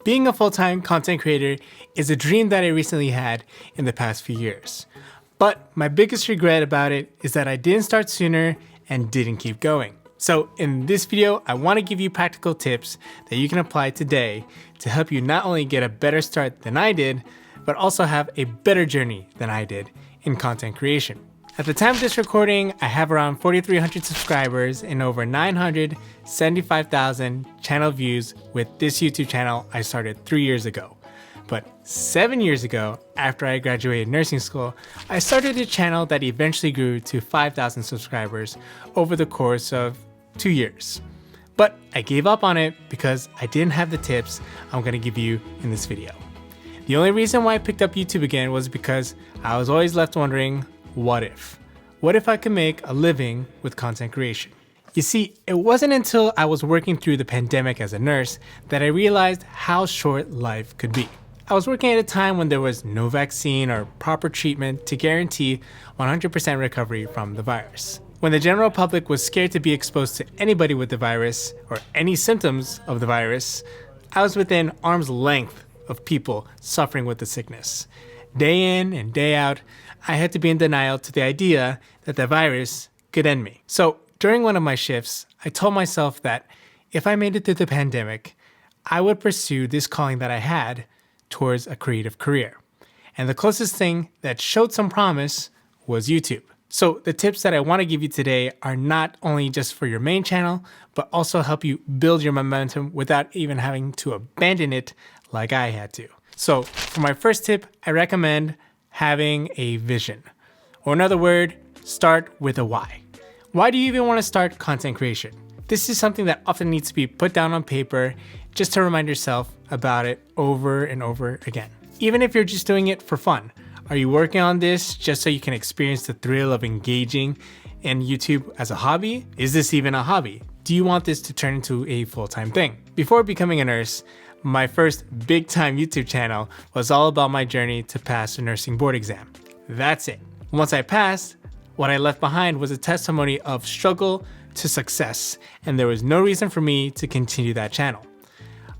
Being a full-time content creator is a dream that I recently had in the past few years. But my biggest regret about it is that I didn't start sooner and didn't keep going. So in this video, I want to give you practical tips that you can apply today to help you not only get a better start than I did, but also have a better journey than I did in content creation. At the time of this recording, I have around 4,300 subscribers and over 975,000 channel views with this YouTube channel I started 3 years ago. But 7 years ago, after I graduated nursing school, I started a channel that eventually grew to 5,000 subscribers over the course of 2 years. But I gave up on it because I didn't have the tips I'm going to give you in this video. The only reason why I picked up YouTube again was because I was always left wondering, what if? What if I could make a living with content creation? You see, it wasn't until I was working through the pandemic as a nurse that I realized how short life could be. I was working at a time when there was no vaccine or proper treatment to guarantee 100% recovery from the virus. When the general public was scared to be exposed to anybody with the virus or any symptoms of the virus, I was within arm's length of people suffering with the sickness. Day in and day out, I had to be in denial to the idea that the virus could end me. So during one of my shifts, I told myself that if I made it through the pandemic, I would pursue this calling that I had towards a creative career. And the closest thing that showed some promise was YouTube. So the tips that I want to give you today are not only just for your main channel, but also help you build your momentum without even having to abandon it like I had to. So for my first tip, I recommend having a vision. Or another word, start with a why. Why do you even want to start content creation? This is something that often needs to be put down on paper just to remind yourself about it over and over again. Even if you're just doing it for fun. Are you working on this just so you can experience the thrill of engaging in YouTube as a hobby? Is this even a hobby? Do you want this to turn into a full-time thing? Before becoming a nurse, my first big-time YouTube channel was all about my journey to pass the nursing board exam. That's it. Once I passed, what I left behind was a testimony of struggle to success, and there was no reason for me to continue that channel.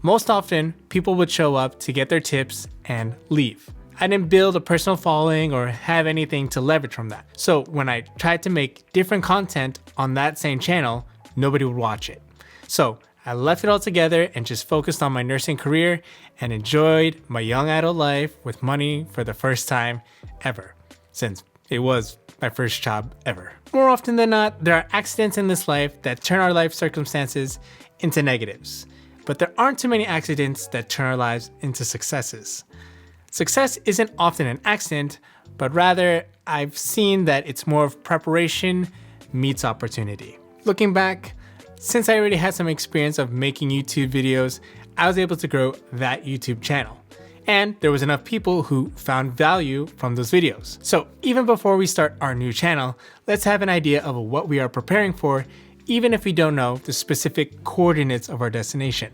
Most often, people would show up to get their tips and leave. I didn't build a personal following or have anything to leverage from that. So when I tried to make different content on that same channel, nobody would watch it. So I left it all together and just focused on my nursing career and enjoyed my young adult life with money for the first time ever, since it was my first job ever. More often than not, there are accidents in this life that turn our life circumstances into negatives. But there aren't too many accidents that turn our lives into successes. Success isn't often an accident, but rather I've seen that it's more of preparation meets opportunity. Looking back, since I already had some experience of making YouTube videos, I was able to grow that YouTube channel. And there was enough people who found value from those videos. So even before we start our new channel, let's have an idea of what we are preparing for, even if we don't know the specific coordinates of our destination.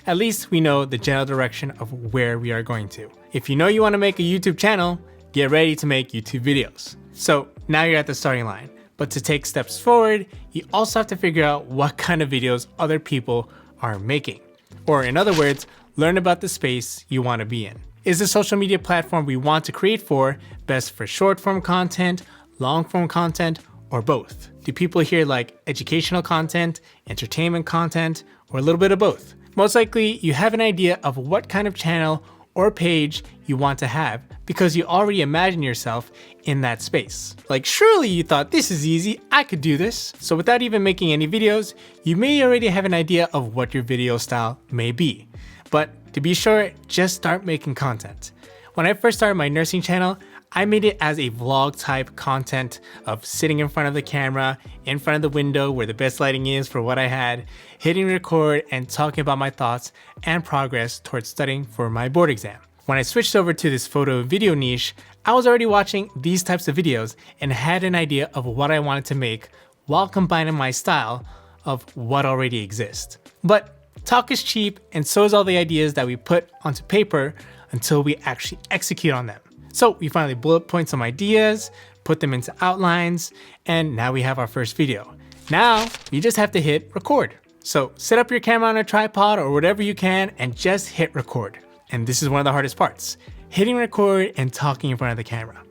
At least we know the general direction of where we are going to. If you know you want to make a YouTube channel, get ready to make YouTube videos. So now you're at the starting line. But to take steps forward, you also have to figure out what kind of videos other people are making. Or in other words, learn about the space you want to be in. Is the social media platform we want to create for best for short form content, long form content, or both? Do people here like educational content, entertainment content, or a little bit of both? Most likely, you have an idea of what kind of channel or page you want to have because you already imagine yourself in that space. Like, surely you thought, this is easy, I could do this. So without even making any videos, you may already have an idea of what your video style may be. But to be sure, just start making content. When I first started my nursing channel, I made it as a vlog type content of sitting in front of the camera, in front of the window where the best lighting is for what I had, hitting record and talking about my thoughts and progress towards studying for my board exam. When I switched over to this photo and video niche, I was already watching these types of videos and had an idea of what I wanted to make while combining my style of what already exists. But talk is cheap, and so is all the ideas that we put onto paper until we actually execute on them. So we finally bullet point some ideas, put them into outlines, and now we have our first video. Now, you just have to hit record. So set up your camera on a tripod or whatever you can and just hit record. And this is one of the hardest parts, hitting record and talking in front of the camera.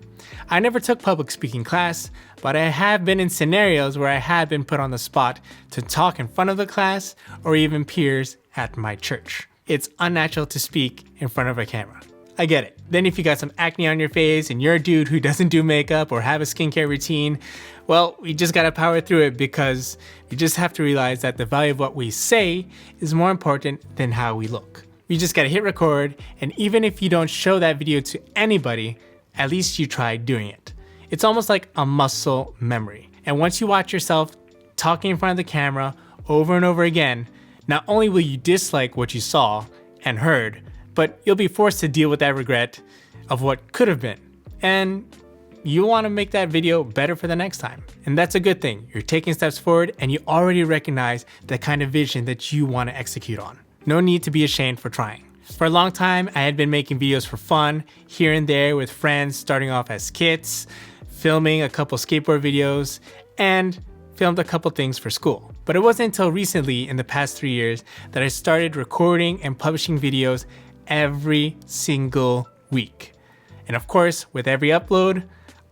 I never took public speaking class, but I have been in scenarios where I have been put on the spot to talk in front of the class or even peers at my church. It's unnatural to speak in front of a camera. I get it. Then if you got some acne on your face and you're a dude who doesn't do makeup or have a skincare routine, well, we just gotta power through it because we just have to realize that the value of what we say is more important than how we look. You just gotta hit record, and even if you don't show that video to anybody, at least you tried doing it. It's almost like a muscle memory. And once you watch yourself talking in front of the camera over and over again, not only will you dislike what you saw and heard, but you'll be forced to deal with that regret of what could have been. And you want to make that video better for the next time. And that's a good thing. You're taking steps forward and you already recognize the kind of vision that you want to execute on. No need to be ashamed for trying. For a long time, I had been making videos for fun, here and there with friends, starting off as skits, filming a couple skateboard videos, and filmed a couple things for school. But it wasn't until recently, in the past 3 years, that I started recording and publishing videos every single week. And of course, with every upload,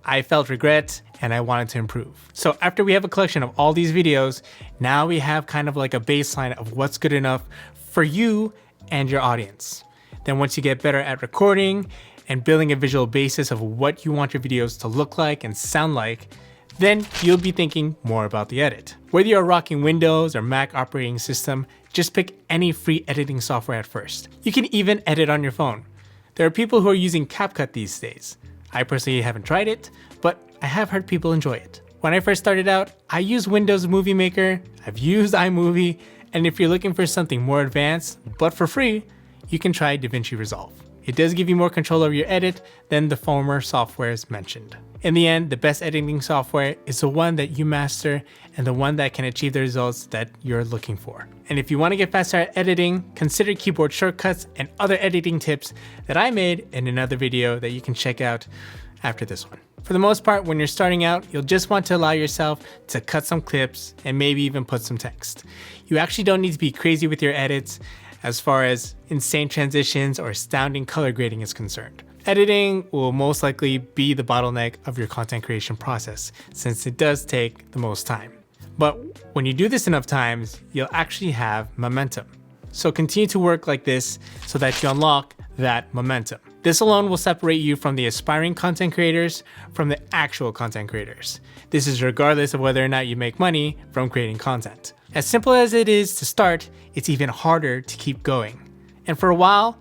I felt regret and I wanted to improve. So after we have a collection of all these videos, now we have kind of like a baseline of what's good enough for you and your audience. Then once you get better at recording and building a visual basis of what you want your videos to look like and sound like, then you'll be thinking more about the edit. Whether you're rocking Windows or Mac operating system, just pick any free editing software at first. You can even edit on your phone. There are people who are using CapCut these days. I personally haven't tried it, but I have heard people enjoy it. When I first started out, I used Windows Movie Maker, I've used iMovie, and if you're looking for something more advanced, but for free, you can try DaVinci Resolve. It does give you more control over your edit than the former softwares mentioned. In the end, the best editing software is the one that you master and the one that can achieve the results that you're looking for. And if you want to get faster at editing, consider keyboard shortcuts and other editing tips that I made in another video that you can check out after this one. For the most part, when you're starting out, you'll just want to allow yourself to cut some clips and maybe even put some text. You actually don't need to be crazy with your edits as far as insane transitions or astounding color grading is concerned. Editing will most likely be the bottleneck of your content creation process, since it does take the most time. But when you do this enough times, you'll actually have momentum. So continue to work like this so that you unlock that momentum. This alone will separate you from the aspiring content creators from the actual content creators. This is regardless of whether or not you make money from creating content. As simple as it is to start, it's even harder to keep going. And for a while,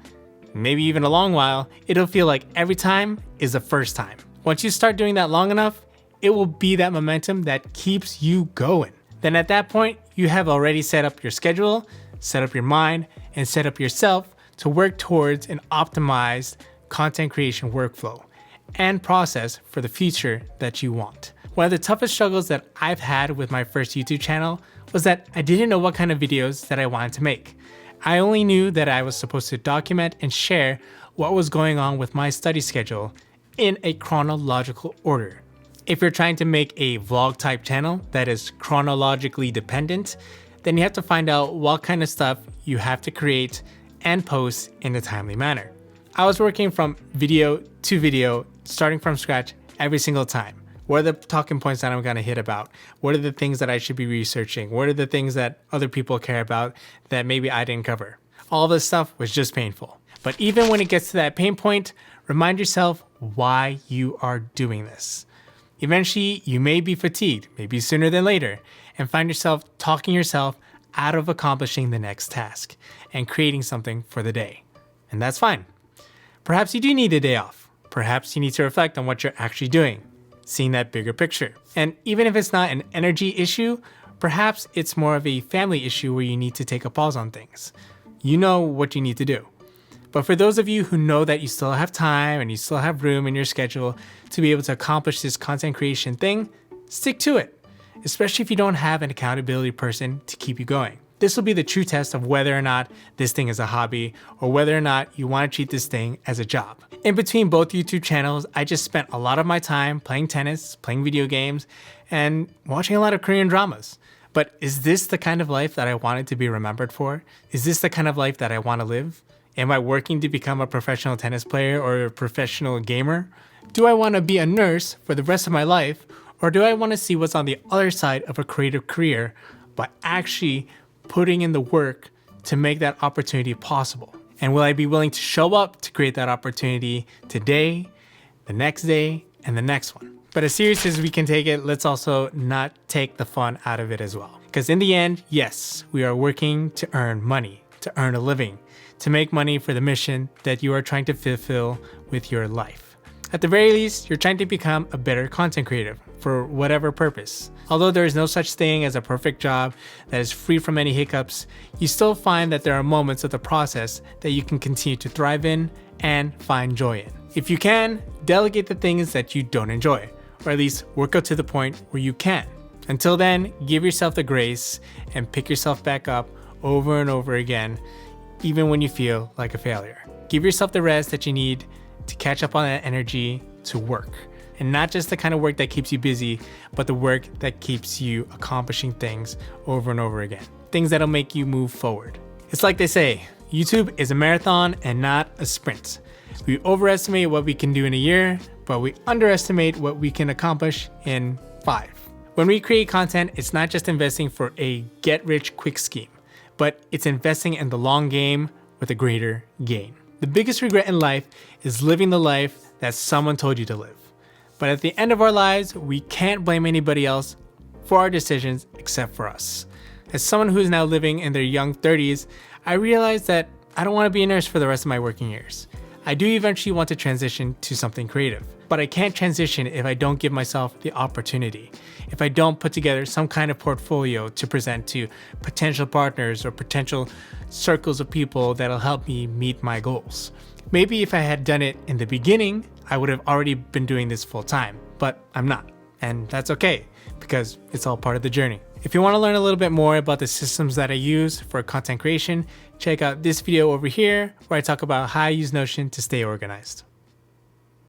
maybe even a long while, it'll feel like every time is the first time. Once you start doing that long enough, it will be that momentum that keeps you going. Then at that point, you have already set up your schedule, set up your mind, and set up yourself to work towards an optimized content creation workflow and process for the future that you want. One of the toughest struggles that I've had with my first YouTube channel was that I didn't know what kind of videos that I wanted to make. I only knew that I was supposed to document and share what was going on with my study schedule in a chronological order. If you're trying to make a vlog type channel that is chronologically dependent, then you have to find out what kind of stuff you have to create and post in a timely manner. I was working from video to video, starting from scratch every single time. What are the talking points that I'm gonna hit about? What are the things that I should be researching? What are the things that other people care about that maybe I didn't cover? All this stuff was just painful. But even when it gets to that pain point, remind yourself why you are doing this. Eventually, you may be fatigued, maybe sooner than later, and find yourself talking yourself out of accomplishing the next task and creating something for the day. And that's fine. Perhaps you do need a day off. Perhaps you need to reflect on what you're actually doing, seeing that bigger picture. And even if it's not an energy issue, perhaps it's more of a family issue where you need to take a pause on things. You know what you need to do. But for those of you who know that you still have time and you still have room in your schedule to be able to accomplish this content creation thing, stick to it, especially if you don't have an accountability person to keep you going. This will be the true test of whether or not this thing is a hobby or whether or not you want to treat this thing as a job. In between both YouTube channels, I just spent a lot of my time playing tennis, playing video games, and watching a lot of Korean dramas. But is this the kind of life that I wanted to be remembered for? Is this the kind of life that I want to live? Am I working to become a professional tennis player or a professional gamer? Do I want to be a nurse for the rest of my life? Or do I want to see what's on the other side of a creative career by actually putting in the work to make that opportunity possible? And will I be willing to show up to create that opportunity today, the next day, and the next one? But as serious as we can take it, let's also not take the fun out of it as well. Because in the end, yes, we are working to earn money, to earn a living, to make money for the mission that you are trying to fulfill with your life. At the very least, you're trying to become a better content creator for whatever purpose. Although there is no such thing as a perfect job that is free from any hiccups, you still find that there are moments of the process that you can continue to thrive in and find joy in. If you can, delegate the things that you don't enjoy, or at least work up to the point where you can. Until then, give yourself the grace and pick yourself back up over and over again, even when you feel like a failure. Give yourself the rest that you need to catch up on that energy to work. And not just the kind of work that keeps you busy, but the work that keeps you accomplishing things over and over again. Things that'll make you move forward. It's like they say, YouTube is a marathon and not a sprint. We overestimate what we can do in a year, but we underestimate what we can accomplish in 5. When we create content, it's not just investing for a get-rich-quick scheme, but it's investing in the long game with a greater gain. The biggest regret in life is living the life that someone told you to live. But at the end of our lives, we can't blame anybody else for our decisions except for us. As someone who is now living in their young 30s, I realized that I don't want to be a nurse for the rest of my working years. I do eventually want to transition to something creative, but I can't transition if I don't give myself the opportunity, if I don't put together some kind of portfolio to present to potential partners or potential circles of people that'll help me meet my goals. Maybe if I had done it in the beginning, I would have already been doing this full time, but I'm not. And that's okay, because it's all part of the journey. If you want to learn a little bit more about the systems that I use for content creation, check out this video over here where I talk about how I use Notion to stay organized.